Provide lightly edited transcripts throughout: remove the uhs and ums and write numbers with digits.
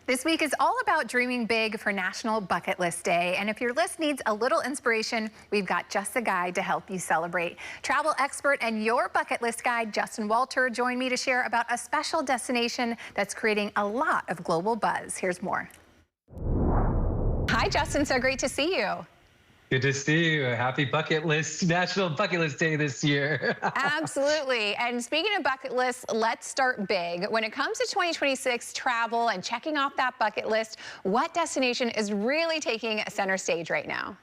This week is all about dreaming big for National Bucket List Day. And if your list needs a little inspiration, we've got just the guide to help you celebrate. Travel expert and your bucket list guide, Justin Walter, joined me to share about a special destination that's creating a lot of global buzz. Here's more. Hi, Justin. So great to see you. Good to see you. Happy Bucket List, National Bucket List Day this year. Absolutely. And speaking of bucket lists, let's start big. When it comes to 2026 travel and checking off that bucket list, what destination is really taking center stage right now?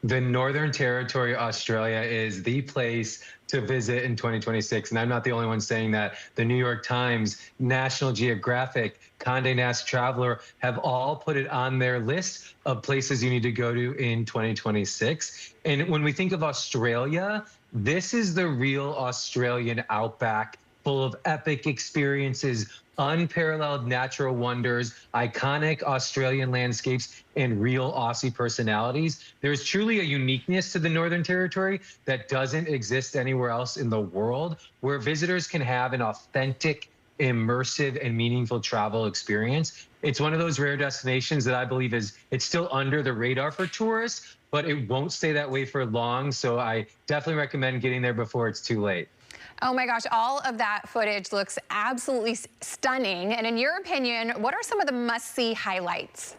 The Northern Territory, Australia is the place to visit in 2026. And I'm not the only one saying that. The New York Times, National Geographic, Condé Nast Traveler have all put it on their list of places you need to go to in 2026. And when we think of Australia, this is the real Australian outback, full of epic experiences, unparalleled natural wonders, iconic Australian landscapes, and real Aussie personalities. There's truly a uniqueness to the Northern Territory that doesn't exist anywhere else in the world, where visitors can have an authentic, immersive, and meaningful travel experience. It's one of those rare destinations that I believe it's still under the radar for tourists, but it won't stay that way for long. So I definitely recommend getting there before it's too late. Oh my gosh, all of that footage looks absolutely stunning. And in your opinion, what are some of the must-see highlights?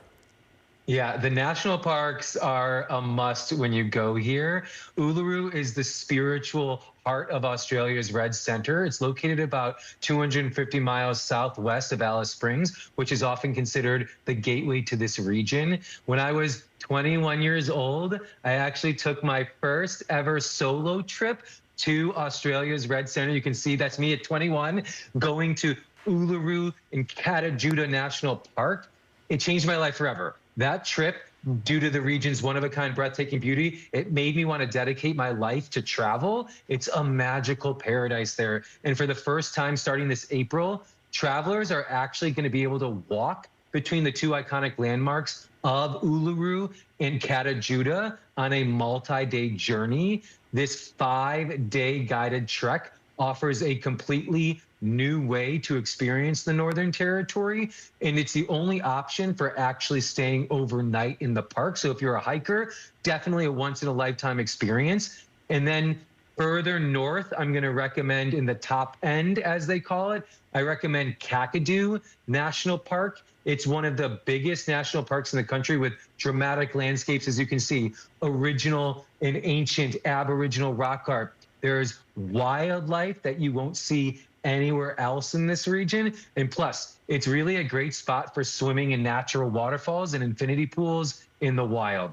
Yeah, the national parks are a must when you go here. Uluru is the spiritual heart of Australia's Red Centre. It's located about 250 miles southwest of Alice Springs, which is often considered the gateway to this region. When I was 21 years old, I actually took my first ever solo trip to Australia's Red Centre. You can see that's me at 21 going to Uluru in Kata Tjuta National Park. It changed my life forever. That trip, due to the region's one-of-a-kind breathtaking beauty, it made me want to dedicate my life to travel. It's a magical paradise there. And for the first time starting this April, travelers are actually going to be able to walk between the two iconic landmarks of Uluru and Kata Tjuta on a multi-day journey. This 5-day guided trek offers a completely new way to experience the Northern Territory, and it's the only option for actually staying overnight in the park. So if you're a hiker, definitely a once-in-a-lifetime experience. And then further north, I'm going to recommend in the top end, as they call it, I recommend Kakadu National Park. It's one of the biggest national parks in the country with dramatic landscapes, as you can see, original and ancient Aboriginal rock art. There's wildlife that you won't see anywhere else in this region. And plus, it's really a great spot for swimming in natural waterfalls and infinity pools in the wild.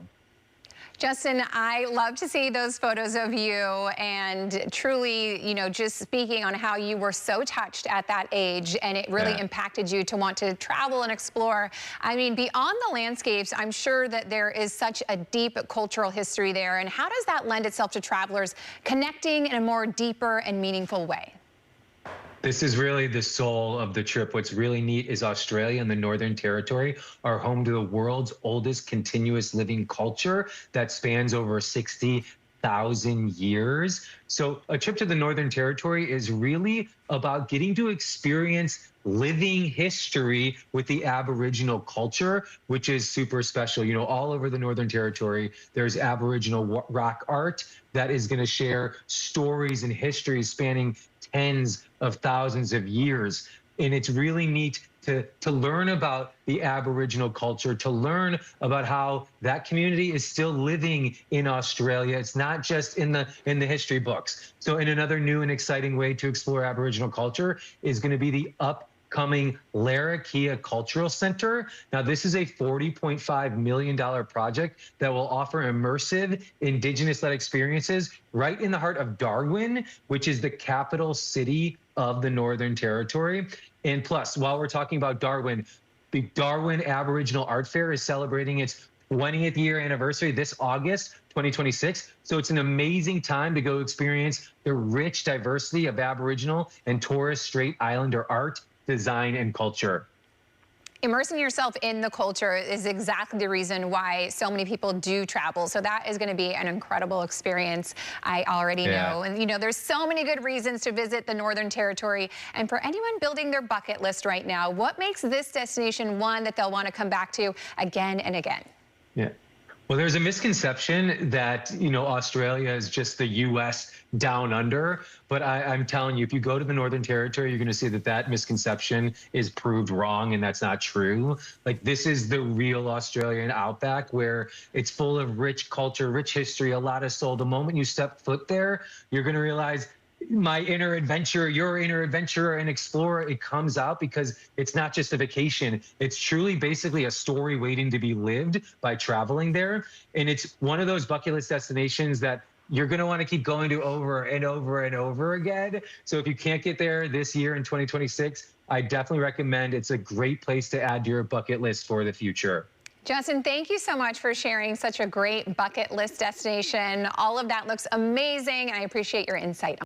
Justin, I love to see those photos of you, and truly, just speaking on how you were so touched at that age and it really impacted you to want to travel and explore. I mean, beyond the landscapes, I'm sure that there is such a deep cultural history there. And how does that lend itself to travelers connecting in a more deeper and meaningful way? This is really the soul of the trip. What's really neat is Australia and the Northern Territory are home to the world's oldest continuous living culture that spans over 60,000 years. So a trip to the Northern Territory is really about getting to experience living history with the Aboriginal culture, which is super special. You know, all over the Northern Territory, there's Aboriginal rock art that is going to share stories and histories spanning tens of thousands of years. And it's really neat to learn about the Aboriginal culture, to learn about how that community is still living in Australia. It's not just in the history books. So in another new and exciting way to explore Aboriginal culture is going to be the upcoming Larrakia Cultural Center. Now, this is a $40.5 million project that will offer immersive Indigenous-led experiences right in the heart of Darwin, which is the capital city of the Northern Territory. And plus, while we're talking about Darwin, the Darwin Aboriginal Art Fair is celebrating its 20th year anniversary this August 2026. So it's an amazing time to go experience the rich diversity of Aboriginal and Torres Strait Islander art, design, and culture. Immersing yourself in the culture is exactly the reason why so many people do travel. So that is going to be an incredible experience. I already know. And, there's so many good reasons to visit the Northern Territory. And for anyone building their bucket list right now, what makes this destination one that they'll want to come back to again and again? Yeah. Well, there's a misconception that, Australia is just the U.S. down under. But I'm telling you, if you go to the Northern Territory, you're going to see that misconception is proved wrong, and that's not true. Like, this is the real Australian outback, where it's full of rich culture, rich history, a lot of soul. The moment you step foot there, you're going to realize my inner adventurer, your inner adventurer and explorer, it comes out, because it's not just a vacation. It's truly basically a story waiting to be lived by traveling there. And it's one of those bucket list destinations that you're going to want to keep going to over and over and over again. So if you can't get there this year in 2026, I definitely recommend. It's a great place to add to your bucket list for the future. Justin, thank you so much for sharing such a great bucket list destination. All of that looks amazing, and I appreciate your insight.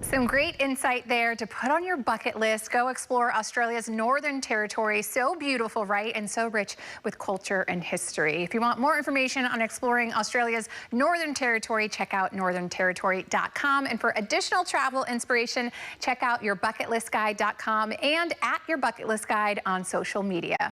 Some great insight there to put on your bucket list. Go explore Australia's Northern Territory. So beautiful, right? And so rich with culture and history. If you want more information on exploring Australia's Northern Territory, check out northernterritory.com. And for additional travel inspiration, check out yourbucketlistguide.com and @yourbucketlistguide on social media.